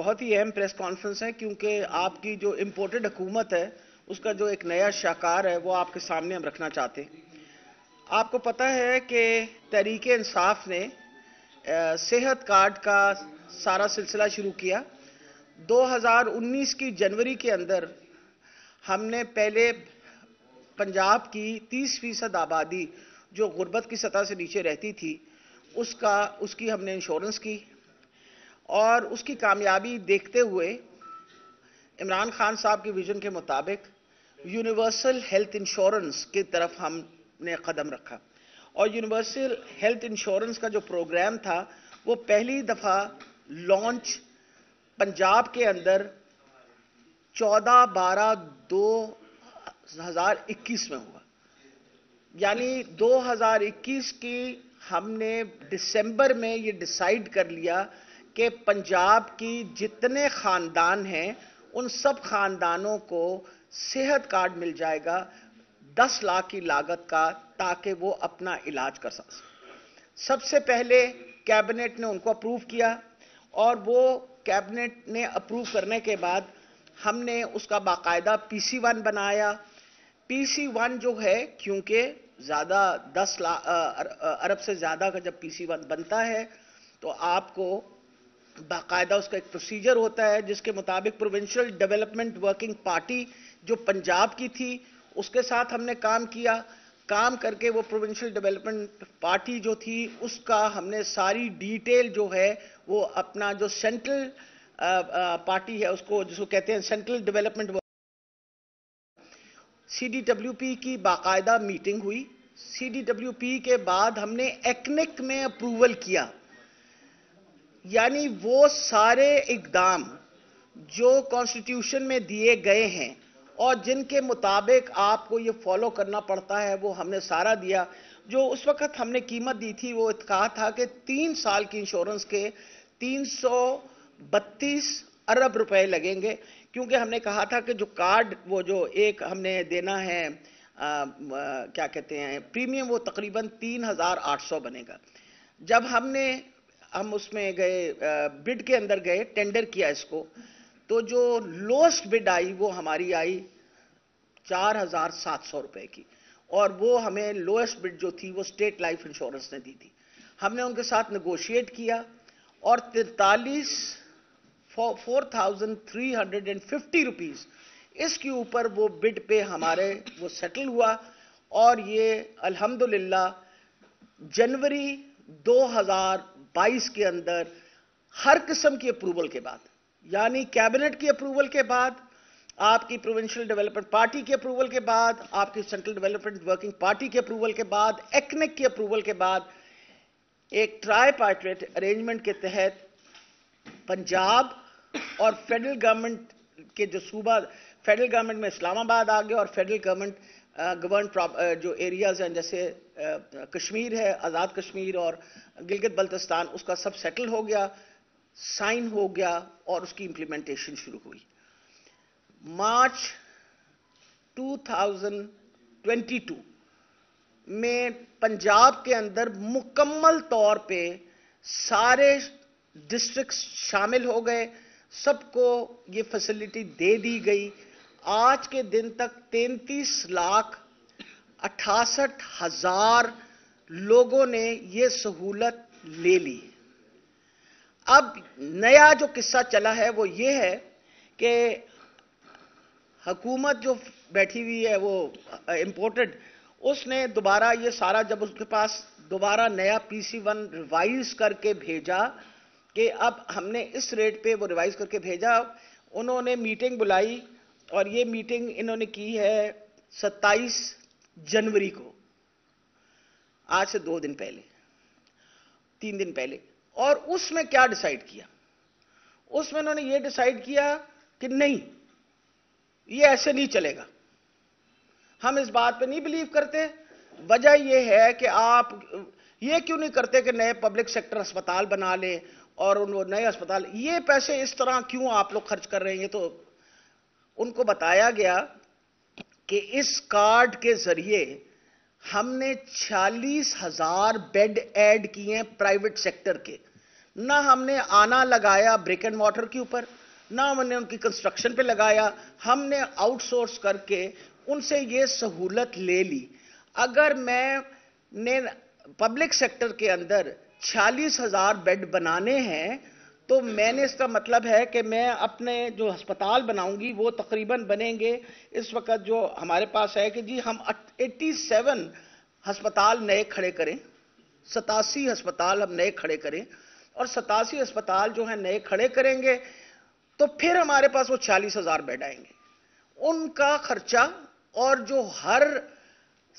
بہت ہی اہم press conference ہے کیونکہ آپ کی جو امپورٹڈ حکومت ہے اس کا جو ایک نیا شاہکار ہے وہ آپ کے سامنے ہم رکھنا چاہتے ہیں۔ آپ کو پتہ ہے کہ تحریک انصاف نے صحت کارڈ کا سارا سلسلہ شروع کیا۔ 2019 کی جنوری کے اندر ہم نے پہلے پنجاب کی 30% آبادی جو غربت کی سطح سے نیچے رہتی تھی اس کی ہم نے انشورنس کی، اور اس کی کامیابی دیکھتے ہوئے عمران خان صاحب کی ویژن کے مطابق یونیورسل ہیلتھ انشورنس کی طرف ہم نے قدم رکھا، اور یونیورسل ہیلتھ انشورنس کا جو پروگرام تھا وہ پہلی دفعہ لانچ پنجاب کے اندر 14/12/2021 میں ہوا۔ یعنی 2021 کی ہم نے دسمبر میں یہ ڈیسائیڈ کر لیا کہ پنجاب کی جتنے خاندان ہیں ان سب خاندانوں کو صحت کارڈ مل جائے گا 10 لاکھ کی لاگت کا، تاکہ وہ اپنا علاج کر سکیں۔ سب سے پہلے کیبنٹ نے ان کو اپروو کیا، اور وہ کیبنٹ نے اپروو کرنے کے بعد ہم نے اس کا باقاعدہ PC1 بنایا۔ PC1 جو ہے، کیونکہ زیادہ 10 ارب سے زیادہ کا جب PC1 بنتا ہے تو آپ کو باقاعدہ اس کا ایک پروسیجر ہوتا ہے، جس کے مطابق پروونشل ڈیولپمنٹ ورکنگ پارٹی جو پنجاب کی تھی اس کے ساتھ ہم نے کام کر کے وہ پروونشل ڈیولپمنٹ پارٹی جو تھی اس کا ہم نے ساری ڈیٹیل جو ہے وہ اپنا جو سینٹرل پارٹی ہے اس کو جس کو کہتے ہیں سینٹرل ڈیولپمنٹ CDWP کی باقاعدہ میٹنگ ہوئی۔ CDWP کے بعد ہم نے ایکنک میں اپروول کیا، یعنی وہ سارے اقدام جو کانسٹیٹیوشن میں دیے گئے ہیں اور جن کے مطابق آپ کو یہ فالو کرنا پڑتا ہے وہ ہم نے سارا دیا۔ جو اس وقت ہم نے قیمت دی تھی وہ کہا تھا کہ 3 سال کی انشورنس کے 332 ارب روپے لگیں گے، کیونکہ ہم نے کہا تھا کہ جو کارڈ وہ جو ایک ہم نے دینا ہے کیا کہتے ہیں پریمیم، وہ تقریباً 3800 بنے گا۔ جب ہم اس میں گئے، بڈ کے اندر گئے، ٹینڈر کیا اس کو، تو جو لوسٹ بڈ آئی وہ ہماری آئی 4700 روپے کی، اور وہ ہمیں لوسٹ بڈ جو تھی وہ اسٹیٹ لائف انشورنس نے دی تھی۔ ہم نے ان کے ساتھ نیگوشیٹ کیا اور 4350 روپیز اس کے اوپر وہ بڈ پہ ہمارے وہ سیٹل ہوا، اور یہ الحمدللہ جنوری 2022 کے اندر ہر قسم کی اپروول کے بعد، یعنی کیبنٹ کی اپروول کے بعد، آپ کی پروونشل ڈیولپمنٹ پارٹی کے اپروول کے بعد، آپ کی سینٹرل ڈیولپمنٹ ورکنگ پارٹی کے اپروول کے بعد، ایکنک کے اپروول کے بعد، ایک ٹرائی پارٹیٹ ارینجمنٹ کے تحت پنجاب اور فیڈرل گورنمنٹ کے جو صوبہ، فیڈرل گورنمنٹ میں اسلام آباد آ گیا، اور فیڈرل گورنمنٹ گورنڈ جو ایریاز ہیں جیسے کشمیر ہے، آزاد کشمیر اور گلگت بلتستان، اس کا سب سیٹل ہو گیا، سائن ہو گیا، اور اس کی امپلیمنٹیشن شروع ہوئی۔ مارچ 2022 میں پنجاب کے اندر مکمل طور پہ سارے ڈسٹرکٹس شامل ہو گئے، سب کو یہ فیسلٹی دے دی گئی۔ آج کے دن تک 33,68,000 لوگوں نے یہ سہولت لے لی۔ اب نیا جو قصہ چلا ہے وہ یہ ہے کہ حکومت جو بیٹھی ہوئی ہے وہ امپورٹڈ، اس نے دوبارہ یہ سارا، جب اس کے پاس دوبارہ نیا PC1 ریوائز کر کے بھیجا کہ اب ہم نے اس ریٹ پہ وہ ریوائز کر کے بھیجا، انہوں نے میٹنگ بلائی، اور یہ میٹنگ انہوں نے کی ہے 27 جنوری کو، آج سے 2 دن پہلے، 3 دن پہلے۔ اور اس میں کیا ڈیسائیڈ کیا؟ اس میں انہوں نے یہ ڈیسائیڈ کیا کہ نہیں، یہ ایسے نہیں چلے گا، ہم اس بات پہ نہیں بلیو کرتے۔ وجہ یہ ہے کہ آپ یہ کیوں نہیں کرتے کہ نئے پبلک سیکٹر اسپتال بنا لیں، اور وہ نئے اسپتال، یہ پیسے اس طرح کیوں آپ لوگ خرچ کر رہے ہیں؟ یہ تو ان کو بتایا گیا کہ اس کارڈ کے ذریعے ہم نے 46,000 بیڈ ایڈ کیے ہیں پرائیویٹ سیکٹر کے، نہ ہم نے آنا لگایا بریک اینڈ مارٹر کے اوپر، نہ ہم نے ان کی کنسٹرکشن پہ لگایا، ہم نے آؤٹ سورس کر کے ان سے یہ سہولت لے لی۔ اگر میں نے پبلک سیکٹر کے اندر 46,000 بیڈ بنانے ہیں تو میں نے اس کا مطلب ہے کہ میں اپنے جو ہسپتال بناؤں گی وہ تقریباً بنیں گے اس وقت جو ہمارے پاس ہے کہ جی ہم 87 ہسپتال نئے کھڑے کریں، 87 ہسپتال ہم نئے کھڑے کریں، اور 87 ہسپتال جو ہیں نئے کھڑے کریں گے تو پھر ہمارے پاس وہ 40,000 بیڈ آئیں گے۔ ان کا خرچہ اور جو ہر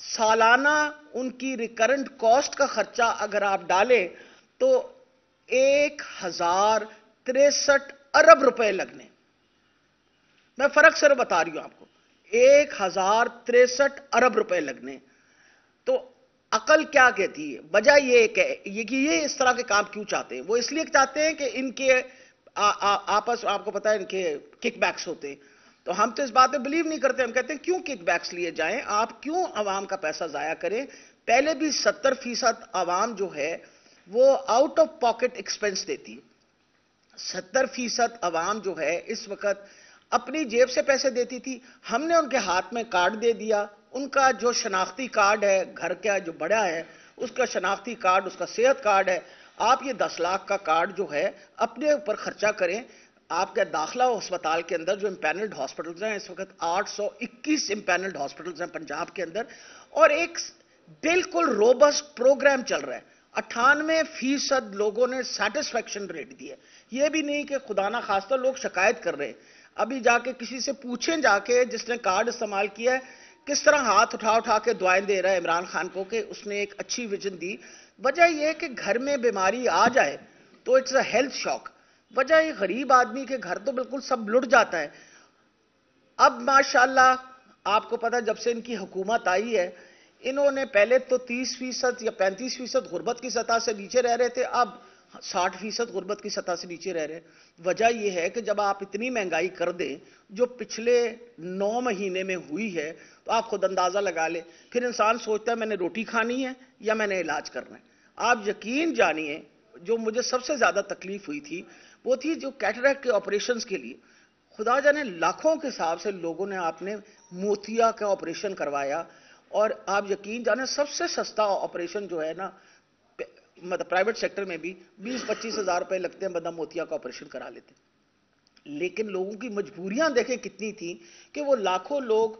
سالانہ ان کی ریکرنٹ کاسٹ کا خرچہ اگر آپ ڈالیں تو 1,063 ارب روپے لگنے۔ میں فرق صرف بتا رہی ہوں آپ کو، 1,063 ارب روپے لگنے۔ تو عقل کیا کہتی ہے؟ وجہ یہ کہ یہ اس طرح کے کام کیوں چاہتے ہیں؟ وہ اس لیے چاہتے ہیں کہ ان کے آپس آپ کو پتا ہے ان کے کک بیکس ہوتے ہیں، تو ہم تو اس بات پہ بلیو نہیں کرتے۔ ہم کہتے ہیں کیوں کک بیکس لیے جائیں، آپ کیوں عوام کا پیسہ ضائع کریں؟ پہلے بھی 70% عوام جو ہے وہ آؤٹ آف پاکٹ ایکسپنس دیتی، 70% عوام جو ہے اس وقت اپنی جیب سے پیسے دیتی تھی۔ ہم نے ان کے ہاتھ میں کارڈ دے دیا، ان کا جو شناختی کارڈ ہے گھر کا جو بڑا ہے اس کا شناختی کارڈ، اس کا صحت کارڈ ہے، آپ یہ 10 لاکھ کا کارڈ جو ہے اپنے اوپر خرچہ کریں۔ آپ کا داخلہ ہسپتال کے اندر جو امپینلڈ ہاسپٹلز ہیں اس وقت 821 امپینلڈ ہاسپٹلز ہیں پنجاب کے اندر، اور ایک بالکل روبسٹ پروگرام چل رہا ہے۔ 98% لوگوں نے سیٹسفیکشن ریٹ دی ہے۔ یہ بھی نہیں کہ خدا نہ خواستہ لوگ شکایت کر رہے ہیں۔ ابھی جا کے کسی سے پوچھیں جا کے جس نے کارڈ استعمال کیا ہے کس طرح ہاتھ اٹھا اٹھا کے دعائیں دے رہا ہے عمران خان کو کہ اس نے ایک اچھی ویژن دی۔ وجہ یہ ہے کہ گھر میں بیماری آ جائے تو اٹس اے ہیلتھ شاک۔ وجہ یہ غریب آدمی کے گھر تو بالکل سب لٹ جاتا ہے۔ اب ماشاءاللہ آپ کو پتا جب سے ان کی حکومت آئی ہے انہوں نے پہلے تو 30% یا 35% غربت کی سطح سے نیچے رہ رہے تھے، اب 60% غربت کی سطح سے نیچے رہ رہے ہیں۔ وجہ یہ ہے کہ جب آپ اتنی مہنگائی کر دیں جو پچھلے 9 مہینے میں ہوئی ہے تو آپ خود اندازہ لگا لیں، پھر انسان سوچتا ہے میں نے روٹی کھانی ہے یا میں نے علاج کرنا ہے۔ آپ یقین جانیے جو مجھے سب سے زیادہ تکلیف ہوئی تھی وہ تھی جو کیٹریکٹ کے آپریشنز کے لیے خدا جانے لاکھوں کے حساب سے لوگوں نے آپ نے موتیا کا آپریشن کروایا، اور آپ یقین جانیں سب سے سستا آپریشن جو ہے نا مطلب پرائیویٹ سیکٹر میں بھی 20-25 ہزار روپے لگتے ہیں، بندہ موتیا کا آپریشن کرا لیتے۔ لیکن لوگوں کی مجبوریاں دیکھیں کتنی تھیں کہ وہ لاکھوں لوگ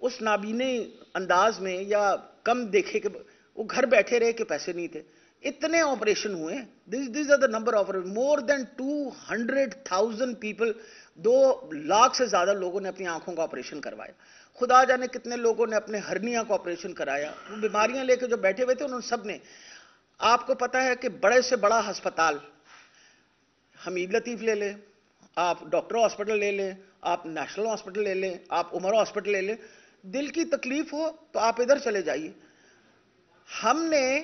اس نابینے انداز میں یا کم دیکھے کہ وہ گھر بیٹھے رہے کہ پیسے نہیں تھے۔ اتنے آپریشن ہوئے، these are the number of more than 200,000 people، 2 lakh سے زیادہ لوگوں نے اپنی آنکھوں کا آپریشن کروایا۔ خدا جانے کتنے لوگوں نے اپنے ہرنیا کو آپریشن کرایا۔ وہ بیماریاں لے کے جو بیٹھے ہوئے تھے انہوں نے سب نے، آپ کو پتا ہے کہ بڑے سے بڑا ہسپتال حمید لطیف لے لیں، آپ ڈاکٹر ہاسپٹل لے لیں، آپ نیشنل ہاسپٹل لے لیں، آپ عمر ہاسپٹل لے لیں، دل کی تکلیف ہو تو آپ ادھر چلے جائیے۔ ہم نے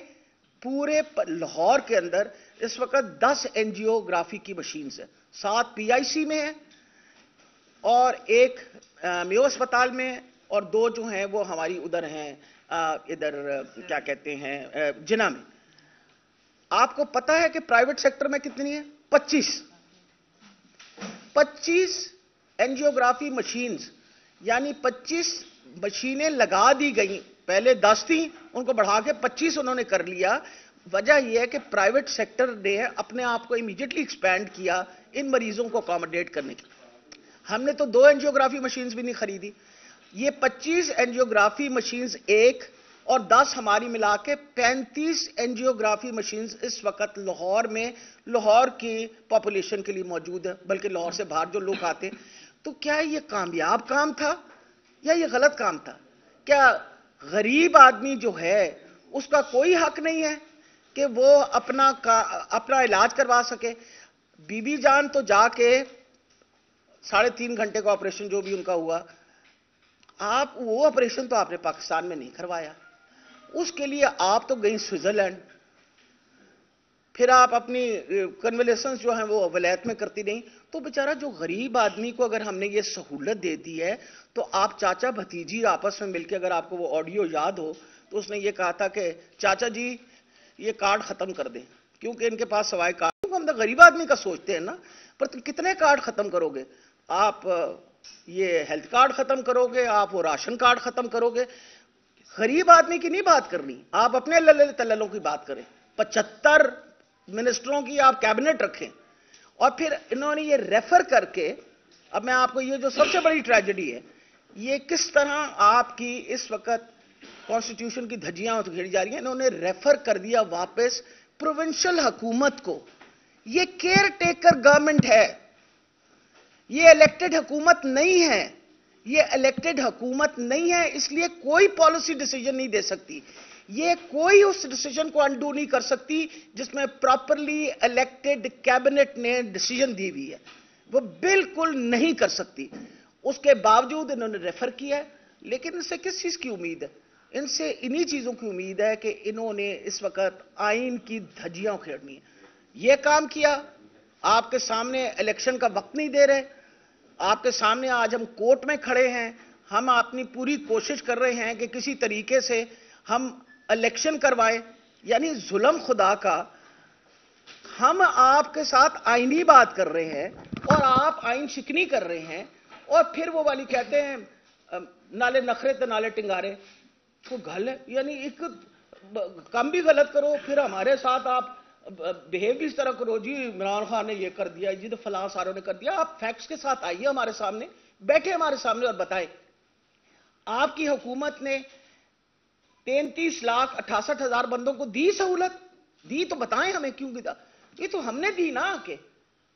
پورے لاہور کے اندر اس وقت 10 اینجیوگرافی کی مشینز ہیں، 7 PIC میں ہیں اور ایک میو اسپتال میں، اور 2 جو ہیں وہ ہماری ادھر ہیں ادھر کیا کہتے ہیں جنہ میں۔ آپ کو پتا ہے کہ پرائیویٹ سیکٹر میں کتنی ہے؟ 25 اینجیوگرافی مشینز، یعنی 25 مشینیں لگا دی گئیں۔ پہلے 10 تھیں، ان کو بڑھا کے 25 انہوں نے کر لیا۔ وجہ یہ ہے کہ پرائیویٹ سیکٹر نے اپنے آپ کو امیڈیٹلی ایکسپینڈ کیا ان مریضوں کو اکاموڈیٹ کرنے کے لیے۔ ہم نے تو 2 اینجیوگرافی مشینز بھی نہیں خریدی۔ یہ 25 اینجیوگرافی مشینز ایک اور 10 ہماری ملا کے 35 اینجیوگرافی مشینز اس وقت لاہور میں، لاہور کی پاپولیشن کے لیے موجود ہے، بلکہ لاہور سے باہر جو لوگ آتے ہیں۔ تو کیا یہ کامیاب کام تھا یا یہ غلط کام تھا؟ کیا غریب آدمی جو ہے اس کا کوئی حق نہیں ہے کہ وہ اپنا علاج کروا سکے؟ بی بی جان تو جا کے 3.5 گھنٹے کا آپریشن جو بھی ان کا ہوا، وہ آپریشن تو آپ نے پاکستان میں نہیں کروایا، اس کے لیے آپ تو گئی سوئٹزرلینڈ، پھر آپ اپنی کنولیسنس جو ہیں وہ ولایت میں کرتی نہیں۔ تو بیچارہ جو غریب آدمی کو اگر ہم نے یہ سہولت دے دی ہے تو آپ چاچا بھتیجی آپس میں مل کے، اگر آپ کو وہ آڈیو یاد ہو تو اس نے یہ کہا تھا کہ چاچا جی یہ کارڈ ختم کر دیں کیونکہ ان کے پاس سوائے کارڈ ہم تو غریب آدمی کا سوچتے ہیں نا. پر تم کتنے کارڈ ختم کرو گے؟ آپ یہ ہیلتھ کارڈ ختم کرو گے, آپ وہ راشن کارڈ ختم کرو گے. غریب آدمی کی نہیں بات کرنی, آپ اپنے للے تللوں کی بات کریں. 75 منسٹروں کی آپ کیبنٹ رکھیں, اور پھر انہوں نے یہ ریفر کر کے, اب میں آپ کو یہ جو سب سے بڑی ٹریجڈی ہے, یہ کس طرح آپ کی اس وقت کانسٹیٹیوشن کی دھجیاں گھڑی جا رہی ہیں. انہوں نے ریفر کر دیا واپس پروونشل حکومت کو. یہ کیئر ٹیکر گورنمنٹ ہے, یہ الیکٹڈ حکومت نہیں ہے. یہ الیکٹڈ حکومت نہیں ہے, اس لیے کوئی پالیسی ڈیسیجن نہیں دے سکتی. یہ کوئی اس ڈیسیجن کو انڈو نہیں کر سکتی جس میں پراپرلی الیکٹڈ کیبنٹ نے ڈیسیجن دی ہوئی ہے. وہ بالکل نہیں کر سکتی. اس کے باوجود انہوں نے ریفر کیا ہے. لیکن ان سے کس چیز کی امید ہے؟ ان سے انہی چیزوں کی امید ہے کہ انہوں نے اس وقت آئین کی دھجیاں کھیڑنی ہے. یہ کام کیا. آپ کے سامنے الیکشن کا وقت نہیں دے رہے. آپ کے سامنے آج ہم کورٹ میں کھڑے ہیں, ہم اپنی پوری کوشش کر رہے ہیں کہ کسی طریقے سے ہم الیکشن کروائیں. یعنی ظلم خدا کا, ہم آپ کے ساتھ آئینی بات کر رہے ہیں اور آپ آئین شکنی کر رہے ہیں, اور پھر وہ والی کہتے ہیں نالے نخرے تو نالے ٹنگارے. تو گل ہے, یعنی ایک کم بھی غلط کرو پھر ہمارے ساتھ آپ بہیو بھی اس طرح کرو, جی عمران خان نے یہ کر دیا, جی تو فلاں ساروں نے کر دیا. آپ فیکٹس کے ساتھ آئیے ہمارے سامنے, بیٹھے ہمارے سامنے اور بتائیں. آپ کی حکومت نے 33,68,000 بندوں کو دی سہولت, دی تو بتائیں ہمیں کیوں دی. یہ تو ہم نے دی نا کہ,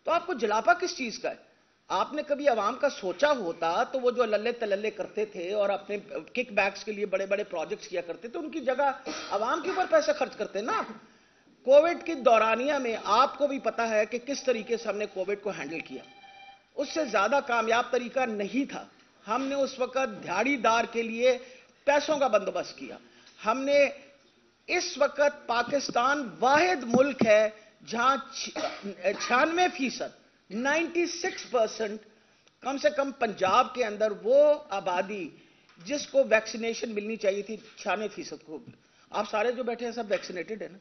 تو آپ کو جلاپا کس چیز کا ہے؟ آپ نے کبھی عوام کا سوچا ہوتا تو وہ جو للے تللے کرتے تھے اور اپنے کک بیکس کے لیے بڑے بڑے پروجیکٹس کیا کرتے تھے, ان کی جگہ عوام کے اوپر پیسے خرچ کرتے نا. کووڈ کی دورانیہ میں آپ کو بھی پتا ہے کہ کس طریقے سے ہم نے کووڈ کو ہینڈل کیا. اس سے زیادہ کامیاب طریقہ نہیں تھا. ہم نے اس وقت دھاڑی دار کے لیے پیسوں کا بندوبست کیا. ہم نے اس وقت پاکستان واحد ملک ہے جہاں 96%, 96% کم سے کم پنجاب کے اندر وہ آبادی جس کو ویکسینیشن ملنی چاہیے تھی 96% کو. آپ سارے جو بیٹھے ہیں سب ویکسینیٹڈ ہیں نا,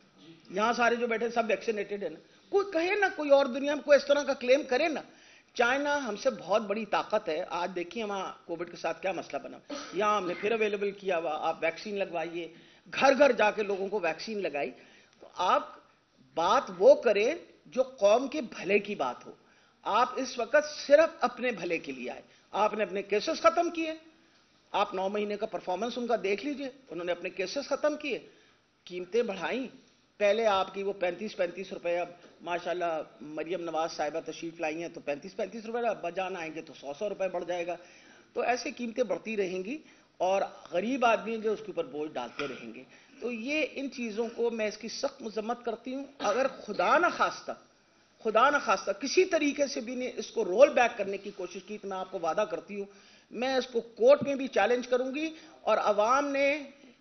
یہاں سارے جو بیٹھے ہیں سب ویکسینیٹڈ ہیں نا. کوئی کہے نا, کوئی اور دنیا میں کوئی اس طرح کا کلیم کرے نا. چائنا ہم سے بہت بڑی طاقت ہے. آج دیکھیے وہاں کووڈ کے ساتھ کیا مسئلہ بنا. یہاں ہم نے پھر اویلیبل کیا ہوا, آپ ویکسین لگوائیے, گھر گھر جا کے لوگوں کو ویکسین لگائی. تو آپ بات وہ کریں جو قوم کے بھلے کی بات ہو. آپ اس وقت صرف اپنے بھلے کے لیے آئے. آپ نے اپنے کیسز ختم کیے, آپ 9 مہینے کا پرفارمنس ان کا دیکھ لیجئے. انہوں نے اپنے کیسز ختم کیے, قیمتیں بڑھائیں. پہلے آپ کی وہ 35 روپے, اب ماشاءاللہ مریم نواز صاحبہ تشریف لائی ہیں تو 35 روپے, اب بجان آئیں گے تو 100 روپے بڑھ جائے گا. تو ایسے قیمتیں بڑھتی رہیں گی اور غریب آدمی جو اس کے اوپر بوجھ ڈالتے رہیں گے. تو یہ ان چیزوں کو میں اس کی سخت مذمت کرتی ہوں. اگر خدا نہ خواستہ کسی طریقے سے بھی نے اس کو رول بیک کرنے کی کوشش کی تو میں آپ کو وعدہ کرتی ہوں میں اس کو کورٹ میں بھی چیلنج کروں گی, اور عوام نے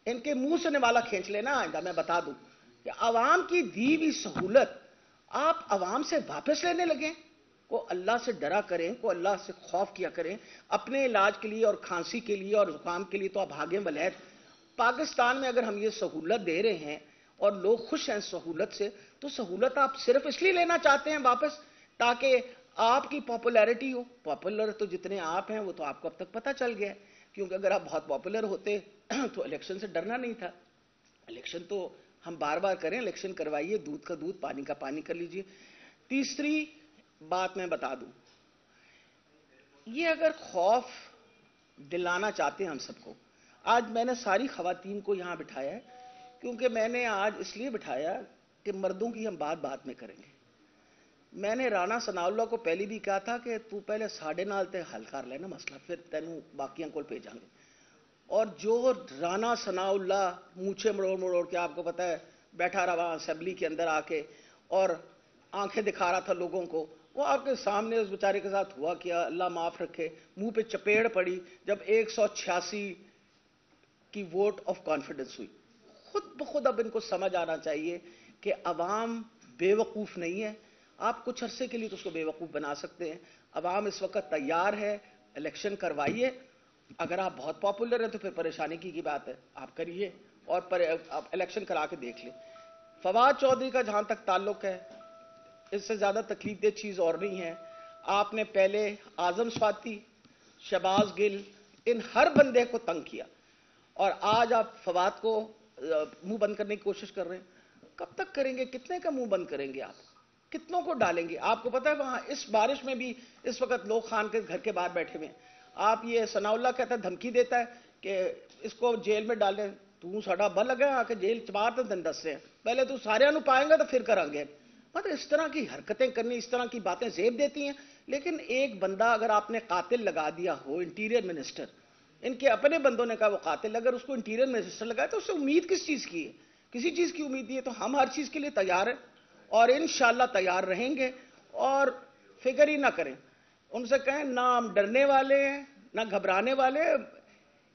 ان کے منہ سے نوالا کھینچ لینا. آئندہ میں بتا دوں کہ عوام کی دی ہوئی سہولت آپ عوام سے واپس لینے لگیں. کو اللہ سے ڈرا کریں, کو اللہ سے خوف کیا کریں. اپنے علاج کے لیے اور کھانسی کے لیے اور زکام کے لیے تو آپ بھاگیں ولید. پاکستان میں اگر ہم یہ سہولت دے رہے ہیں اور لوگ خوش ہیں سہولت سے, تو سہولت آپ صرف اس لیے لینا چاہتے ہیں واپس تاکہ آپ کی پاپولیرٹی ہو. پاپولر تو جتنے آپ ہیں وہ تو آپ کو اب تک پتہ چل گیا ہے, کیونکہ اگر آپ بہت پاپولر ہوتے تو الیکشن سے ڈرنا نہیں تھا. الیکشن تو ہم بار بار کریں, الیکشن کروائیے, دودھ کا دودھ پانی کا پانی کر لیجئے. تیسری بات میں بتا دوں, یہ اگر خوف دلانا چاہتے ہیں ہم سب کو, آج میں نے ساری خواتین کو یہاں بٹھایا ہے کیونکہ میں نے آج اس لیے بٹھایا کہ مردوں کی ہم بات میں کریں گے. میں نے رانا ثناء اللہ کو پہلی بھی کہا تھا کہ تو پہلے ساڑھے نال تے حل کر لینا مسئلہ, پھر تینوں باقیاں کو بھیجاں گے. اور جو رانا ثناء اللہ مونچھے مڑوڑ کے, آپ کو پتا ہے بیٹھا رہا اسمبلی کے اندر آ کے اور آنکھیں دکھا رہا تھا لوگوں کو, وہ آپ کے سامنے اس بیچارے کے ساتھ ہوا کیا, اللہ معاف رکھے, منہ پہ چپیڑ پڑی جب 186 کی ووٹ آف کانفیڈنس ہوئی. خود بخود اب ان کو سمجھ آنا چاہیے کہ عوام بے وقوف نہیں ہے. آپ کچھ عرصے کے لیے تو اس کو بے وقوف بنا سکتے ہیں. عوام اس وقت تیار ہے, الیکشن کروائیے. اگر آپ بہت پاپولر ہیں تو پھر پریشانی کی بات ہے, آپ کریے اور آپ الیکشن کرا کے دیکھ لیں. فواد چودھری کا جہاں تک تعلق ہے, اس سے زیادہ تکلیف دہ چیز اور نہیں ہے. آپ نے پہلے اعظم سواتی, شہباز گل, ان ہر بندے کو تنگ کیا, اور آج آپ فواد کو منہ بند کرنے کی کوشش کر رہے ہیں. کب تک کریں گے؟ کتنے کا منہ بند کریں گے آپ؟ کتنوں کو ڈالیں گے؟ آپ کو پتا ہے وہاں اس بارش میں بھی اس وقت لوگ خان کے گھر کے باہر بیٹھے ہوئے ہیں. آپ یہ ثناء اللہ کہتا ہے, دھمکی دیتا ہے کہ اس کو جیل میں ڈال دیں. تو ساڈا بل لگا آ کے جیل چبار تو دن دس سے پہلے تو سارے نو پائیں گا تو پھر کریں گے. مطلب اس طرح کی حرکتیں کرنی, اس طرح کی باتیں زیب دیتی ہیں. لیکن ایک بندہ اگر آپ نے قاتل لگا دیا ہو, انٹیریئر منسٹر, ان کے اپنے بندوں نے کہا وہ قاتل, اگر اس کو انٹیریئر منسٹر لگا تو اس سے امید کس چیز کی ہے؟ کسی چیز کی امید نہیں ہے. تو ہم ہر چیز کے لیے تیار ہیں اور انشاءاللہ تیار رہیں گے. اور فکر ہی نہ کریں, ان سے کہیں نہ ہم ڈرنے والے ہیں نہ گھبرانے والے.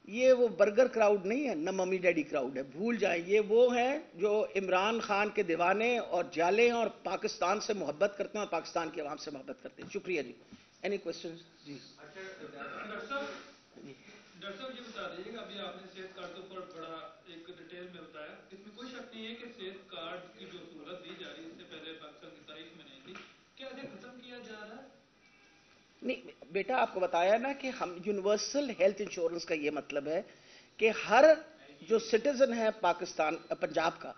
یہ وہ برگر کراؤڈ نہیں ہے, نہ ممی ڈیڈی کراؤڈ ہے, بھول جائیں. یہ وہ ہیں جو عمران خان کے دیوانے اور جالے ہیں اور پاکستان سے محبت کرتے ہیں اور پاکستان کی عوام سے محبت کرتے ہیں. شکریہ جی. Any questions? جی ڈاکٹر صاحب یہ بتا دیجیے کہ ابھی آپ نے صحت کارڈ کے اوپر بڑا ایک ڈیٹیل میں بتایا, اس میں کوئی شک نہیں ہے کہ صحت کارڈ کی جو سہولت دی جا رہی ہے اس سے پہلے پاکستان کی تاریخ میں نہیں تھی, کیا اسے ختم کیا جا رہا ہے؟ نہیں بیٹا, آپ کو بتایا نا کہ ہم یونیورسل ہیلتھ انشورنس کا یہ مطلب ہے کہ ہر جو سٹیزن ہے پاکستان پنجاب کا,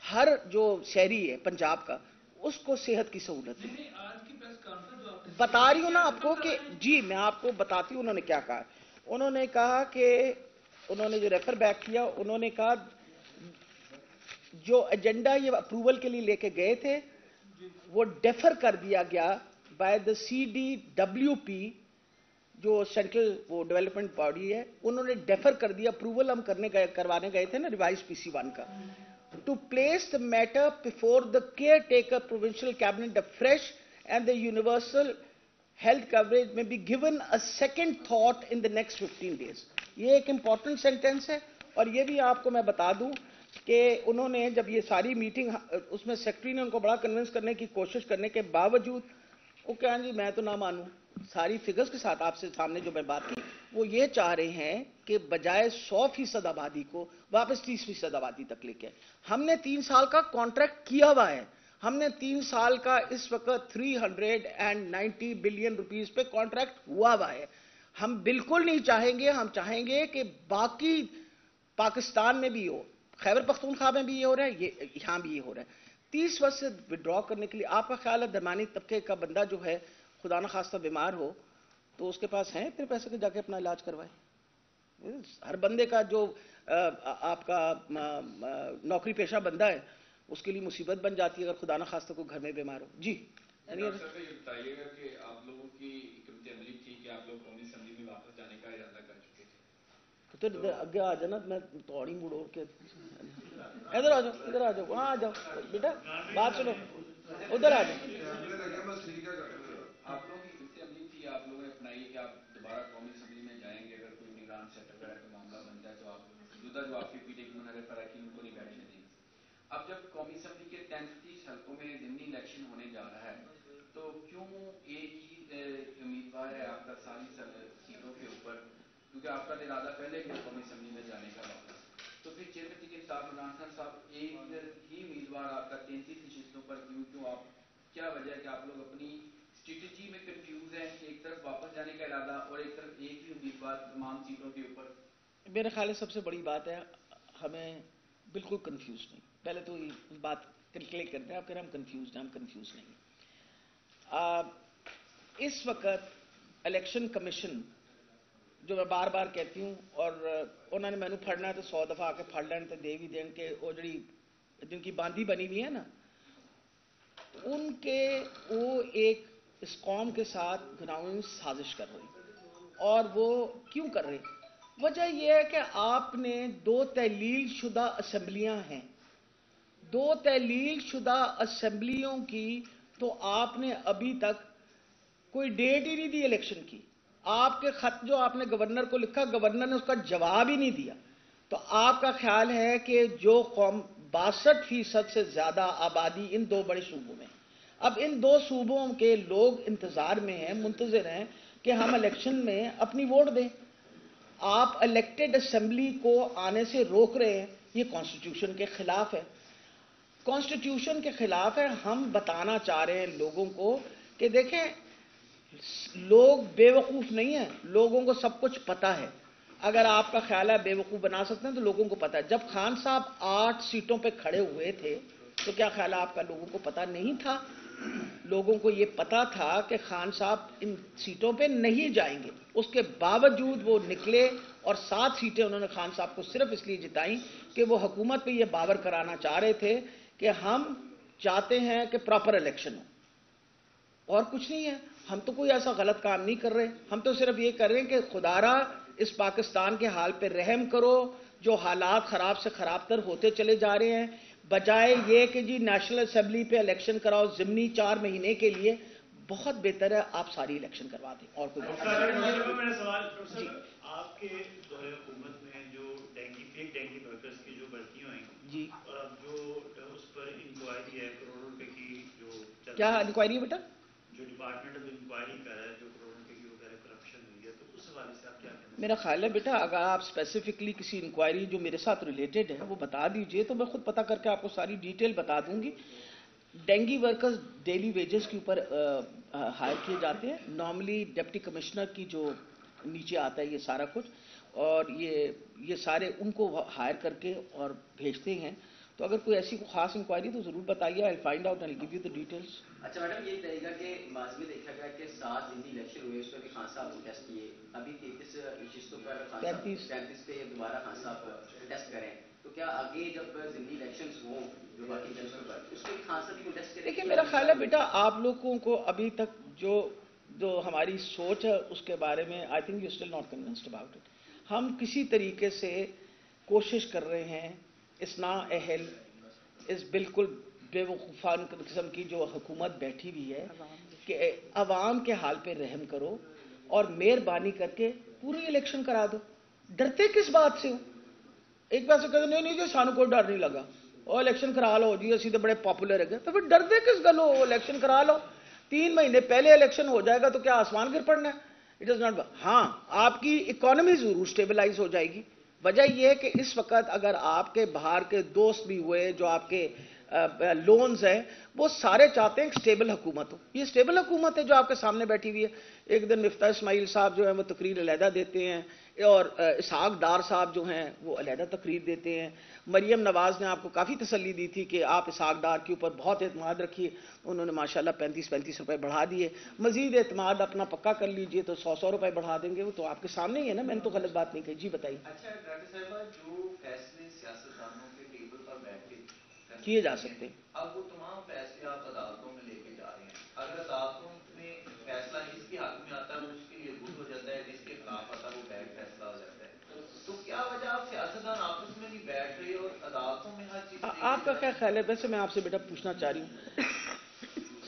ہر جو شہری ہے پنجاب کا, اس کو صحت کی سہولت ہے. آج کی پریس کانفرنس جو آپ بتا رہی ہوں نا آپ کو کہ جی میں آپ کو بتاتی ہوں انہوں نے کیا کہا. انہوں نے کہا کہ انہوں نے جو ریفر بیک کیا, انہوں نے کہا جو ایجنڈا یہ اپروول کے لیے لے کے گئے تھے وہ ڈیفر کر دیا گیا بائی دا CDWP, جو سینٹرل وہ ڈیولپمنٹ باڈی ہے. انہوں نے ڈیفر کر دیا. اپروول ہم کروانے گئے تھے نا ریوائز PC1 کا, to place the matter before the caretaker provincial cabinet fresh and the universal health coverage میں be given a second thought in the next 15 days. یہ ایک امپورٹنٹ سینٹینس ہے. اور یہ بھی آپ کو میں بتا دوں کہ انہوں نے جب یہ ساری میٹنگ, اس میں سیکرٹری نے ان کو بڑا کنونس کرنے کی کوشش کرنے کے باوجود وہ کہیں جی میں تو نہ مانوں, ساری فگرز کے ساتھ آپ سے سامنے جو میں بات کی, وہ یہ چاہ رہے ہیں کہ بجائے 100% آبادی کو واپس 30% آبادی تک لے کے. ہم نے 3 سال کا کانٹریکٹ کیا ہوا ہے. ہم نے 3 سال کا اس وقت 390 بلین روپیز پہ کانٹریکٹ ہوا ہے. ہم بالکل نہیں چاہیں گے, ہم چاہیں گے کہ باقی پاکستان میں بھی ہو, خیبر پختونخوا میں بھی یہ ہو رہا ہے, یہاں بھی یہ ہو رہا ہے. 30 وقت سے وڈرا کرنے کے لیے آپ کا خیال ہے درمیانی طبقے کا بندہ جو ہے خدا نخواستہ بیمار ہو تو اس کے پاس ہیں اتنے پیسے کے جا کے اپنا علاج کروائے؟ ہر بندے کا جو آپ کا نوکری پیشہ بندہ ہے اس کے لیے مصیبت بن جاتی ہے اگر خدا نخواستہ کو گھر میں بیمار ہو. جی ڈاکٹر صاحب یہ بتائیے گا کہ آپ لوگوں کی حکمت عملی تھی کہ آپ لوگ قومی اسمبلی میں واپس جانے کا ارادہ کر چکے تھے, تو اگے آ جانا, میں توڑی مڑوڑ کے ادھر آ جاؤ, ادھر آ جاؤ, وہاں آ جاؤ بیٹا, بات سنو, ادھر آ جاؤ. آپ لوگوں کی حکمت عملی تھی, آپ لوگوں نے اپنائی کہ آپ دوبارہ قومی اسمبلی میں جائیں گے, اگر کوئی نگران سیٹ وغیرہ کا معاملہ بن جائے تو آپ موجودہ جو آپ کے PDA کے منحرف اراکین ان کو نہیں بیٹھنے دیں گے. اب جب قومی اسمبلی کے 33 حلقوں میں ضمنی الیکشن ہونے جا رہا ہے تو کیوں ایک ہی امیدوار ہے آپ کا ساری سیٹوں کے اوپر, کیونکہ آپ کا ارادہ پہلے بھی قومی اسمبلی میں جانے کا واپس, تو پھر چیئرمین کے صاحب عمران خان صاحب ایک ہی امیدوار آپ کا 33 نشستوں پر کیوں آپ, کیا وجہ ہے کہ آپ لوگ اپنی اسٹریٹجی میں کنفیوز ہیں کہ ایک طرف واپس جانے کا ارادہ اور ایک طرف ایک ہی امیدوار تمام سیٹوں کے اوپر؟ میرے خیال ہے سب سے بڑی بات ہے ہمیں بالکل کنفیوز نہیں. پہلے تو یہ بات کلیئر کرتے ہیں, آپ کہہ رہے ہیں ہم کنفیوز ہیں, ہم کنفیوز نہیں. اس وقت الیکشن کمیشن جو میں بار بار کہتی ہوں, اور انہوں نے مینو پھڑنا ہے تو 100 دفعہ آ کے پھڑ لین تو دے بھی دیں کہ وہ جڑی جن کی باندھی بنی ہوئی ہے نا, ان کے وہ ایک اس قوم کے ساتھ گناہوں سازش کر رہے ہیں. اور وہ کیوں کر رہے ہیں؟ وجہ یہ ہے کہ آپ نے 2 تحلیل شدہ اسمبلیاں ہیں, 2 تحلیل شدہ اسمبلیوں کی, تو آپ نے ابھی تک کوئی ڈیٹ ہی نہیں دی الیکشن کی. آپ کے خط جو آپ نے گورنر کو لکھا, گورنر نے اس کا جواب ہی نہیں دیا. تو آپ کا خیال ہے کہ جو قوم 62% سے زیادہ آبادی ان 2 بڑے صوبوں میں, اب ان 2 صوبوں کے لوگ انتظار میں ہیں, منتظر ہیں کہ ہم الیکشن میں اپنی ووٹ دیں. آپ الیکٹڈ اسمبلی کو آنے سے روک رہے ہیں, یہ کانسٹیٹیوشن کے خلاف ہے. کانسٹیٹیوشن کے خلاف ہے. ہم بتانا چاہ رہے ہیں لوگوں کو کہ دیکھیں لوگ بے وقوف نہیں ہیں, لوگوں کو سب کچھ پتا ہے. اگر آپ کا خیال ہے بے وقوف بنا سکتے ہیں تو لوگوں کو پتا ہے. جب خان صاحب 8 سیٹوں پہ کھڑے ہوئے تھے تو کیا خیال ہے آپ کا لوگوں کو پتا نہیں تھا؟ لوگوں کو یہ پتا تھا کہ خان صاحب ان سیٹوں پہ نہیں جائیں گے. اس کے باوجود وہ نکلے اور 7 سیٹیں انہوں نے خان صاحب کو صرف اس لیے جتائیں کہ وہ حکومت پہ یہ باور کرانا چاہ رہے تھے کہ ہم چاہتے ہیں کہ پراپر الیکشن ہو, اور کچھ نہیں ہے. ہم تو کوئی ایسا غلط کام نہیں کر رہے. ہم تو صرف یہ کر رہے ہیں کہ خدارا اس پاکستان کے حال پہ رحم کرو, جو حالات خراب سے خراب تر ہوتے چلے جا رہے ہیں, بجائے یہ کہ جی نیشنل اسمبلی پہ الیکشن کراؤ ضمنی 4 مہینے کے لیے. بہت بہتر ہے آپ ساری الیکشن کروا دیں. اور کوئی میرا سوال جی, آپ کے دور حکومت میں جو فیک ڈینگی ورکرز کی جو بھرتیاں ہوئیں جی, اور اب جو اس پر انکوائری ہے کروڑوں روپے کی, جو کیا انکوائری ہے بیٹا؟ جو ڈپارٹمنٹ اب انکوائری کر رہا ہے جو کروڑوں روپے کی وغیرہ کرپشن ہوئی ہے, تو اس حوالے سے آپ کیا کہنا ہیں؟ میرا خیال ہے بیٹا اگر آپ اسپیسیفکلی کسی انکوائری جو میرے ساتھ ریلیٹڈ ہے وہ بتا دیجئے تو میں خود پتہ کر کے آپ کو ساری ڈیٹیل بتا دوں گی. ڈینگی ورکرز ڈیلی ویجز کے اوپر ہائر کیے جاتے ہیں. نارملی ڈپٹی کمشنر کی جو نیچے آتا ہے یہ سارا کچھ, اور یہ سارے ان کو ہائر کر کے اور بھیجتے ہیں. تو اگر کوئی ایسی خاص انکوائری تو ضرور بتائیے, I find out and give you the details. اچھا میڈم, یہ رہے گا کہ ماضی میں دیکھا گیا کہ 7 ضمنی الیکشن ہوئے, اس پہ بھی خان صاحب نے ٹیسٹ کیے. ابھی 33 نشستوں پر 35 پہ دوبارہ خان صاحب ٹیسٹ کریں, تو کیا آگے جب ضمنی الیکشنز ہوں جو باقی جنسوں پر اس پہ خان صاحب کو ٹیسٹ کریں؟ دیکھیے میرا خیال ہے بیٹا آپ لوگوں کو ابھی تک جو ہماری سوچ ہے اس کے بارے میں I think you still not convinced about it. ہم کسی طریقے سے کوشش کر رہے ہیں اصلاح اہل اس بالکل بے وقوفان قسم کی جو حکومت بیٹھی ہوئی ہے کہ عوام کے حال پہ رحم کرو اور مہربانی کر کے پوری الیکشن کرا دو. ڈرتے کس بات سے ہو؟ ایک بات سے کہتے نہیں جی سانو کوئی ڈر نہیں لگا, اور الیکشن کرا لو جی اسی تو بڑے پاپولر ہے, تو پھر ڈرتے کس گلو ہو؟ الیکشن کرا لو. 3 مہینے پہلے الیکشن ہو جائے گا تو کیا آسمان گر پڑنا ہے؟ It is not. ہاں آپ کی اکانومی ضرور سٹیبلائز ہو جائے گی. وجہ یہ ہے کہ اس وقت اگر آپ کے باہر کے دوست بھی ہوئے جو آپ کے لونز ہیں وہ سارے چاہتے ہیں کہ سٹیبل حکومت ہو. یہ سٹیبل حکومت ہے جو آپ کے سامنے بیٹھی ہوئی ہے. ایک دن مفتاح اسماعیل صاحب جو ہیں وہ تقریر علیحدہ دیتے ہیں, اور اسحاق ڈار صاحب جو ہیں وہ علیحدہ تقریر دیتے ہیں. مریم نواز نے آپ کو کافی تسلی دی تھی کہ آپ اسحاق ڈار کے اوپر بہت اعتماد رکھیے, انہوں نے ماشاءاللہ 35 روپے بڑھا دیے. مزید اعتماد اپنا پکا کر لیجئے تو 100 روپے بڑھا دیں گے. وہ تو آپ کے سامنے ہی ہے نا, میں نے تو غلط بات نہیں کہی. جی بتائیے. اچھا ڈاکٹر صاحبہ, جو فیصلے سیاستدانوں کے ٹیبل پر بیٹھ کے کیے جا سکتے ہیں, اب وہ تمام فیصلے آپ عدالتوں میں لے کے جا رہے ہیں. اگر عدالتوں میں فیصلہ جس کے حق میں آتا ہے وہ اس کے لیے گڈ ہو جاتا ہے, جس کے خلاف آتا ہے وہ بیڈ فیصلہ ہو جاتا ہے. تو کیا وجہ آپ سیاستدان آپس میں نہیں بیٹھ رہے اور عدالتوں میں ہر چیز؟ آپ کا کیا خیال ہے؟ ویسے میں آپ سے بیٹا پوچھنا چاہ رہی ہوں,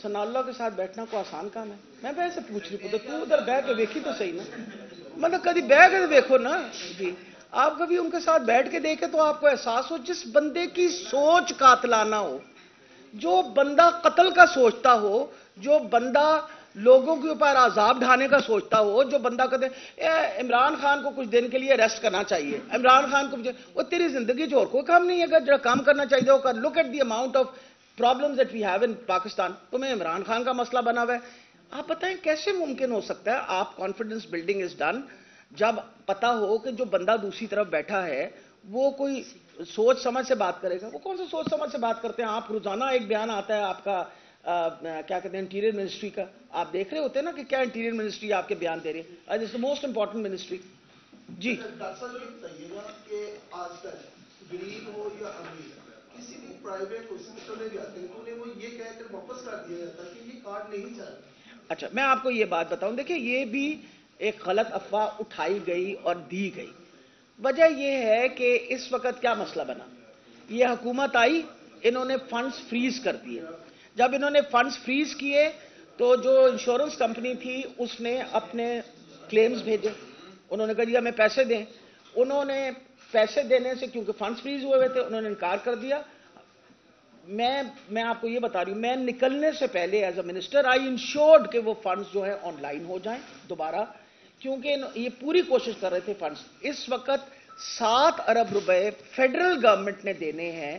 ثناء اللہ کے ساتھ بیٹھنا کوئی آسان کام ہے؟ میں ویسے پوچھ رہی ہوں, تو ادھر بیٹھ کے دیکھی تو صحیح نا, مطلب کبھی بیٹھ کے دیکھو نا. جی آپ کبھی ان کے ساتھ بیٹھ کے دیکھیں تو آپ کو احساس ہو جس بندے کی سوچ قاتلانہ ہو, جو بندہ قتل کا سوچتا ہو, جو بندہ لوگوں کے اوپر عذاب ڈھانے کا سوچتا ہو, جو بندہ کہتے ہیں عمران خان کو کچھ دن کے لیے ریسٹ کرنا چاہیے, عمران خان کو وہ تیری زندگی جو اور کوئی کام نہیں ہے, اگر جو کام کرنا چاہیے وہ کر. Look at the amount of problems that we have in Pakistan. تمہیں عمران خان کا مسئلہ بنا ہوا ہے. آپ بتائیں کیسے ممکن ہو سکتا ہے آپ کانفیڈنس بلڈنگ از ڈن جب پتا ہو کہ جو بندہ دوسری طرف بیٹھا ہے وہ کوئی سوچ سمجھ سے بات کرے گا. وہ کون سے سوچ سمجھ سے بات کرتے ہیں؟ آپ روزانہ ایک بیان آتا ہے آپ کا کیا کہتے ہیں انٹیریئر منسٹری کا, آپ دیکھ رہے ہوتے ہیں نا کہ کیا انٹیریئر منسٹری آپ کے بیان دے رہی ہے. It's the most important ministry. جی ڈاکٹر صاحب یہ بتائیے گا کہ آج تک غریب ہو یا امیر کسی بھی پرائیویٹ ہاسپٹل میں جاتے ہیں تو انہیں وہ یہ کہہ کر واپس کر دیا جاتا ہے کہ یہ کارڈ نہیں چل رہا. اچھا میں آپ کو یہ بات بتاؤں, دیکھیں یہ بھی ایک غلط افواہ اٹھائی گئی اور دی گئی. وجہ یہ ہے کہ اس وقت کیا مسئلہ بنا, یہ حکومت آئی, انہوں نے فنڈز فریز کر دیے. جب انہوں نے فنڈز فریز کیے تو جو انشورنس کمپنی تھی اس نے اپنے کلیمز بھیجے, انہوں نے کہا جی ہمیں پیسے دیں. انہوں نے پیسے دینے سے کیونکہ فنڈز فریز ہوئے تھے انہوں نے انکار کر دیا. میں آپ کو یہ بتا رہی ہوں, میں نکلنے سے پہلے as a minister I ensured کہ وہ فنڈز جو ہے آن لائن ہو جائیں دوبارہ, کیونکہ یہ پوری کوشش کر رہے تھے فنڈز. اس وقت 7 ارب روپے فیڈرل گورنمنٹ نے دینے ہیں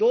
2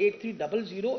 8300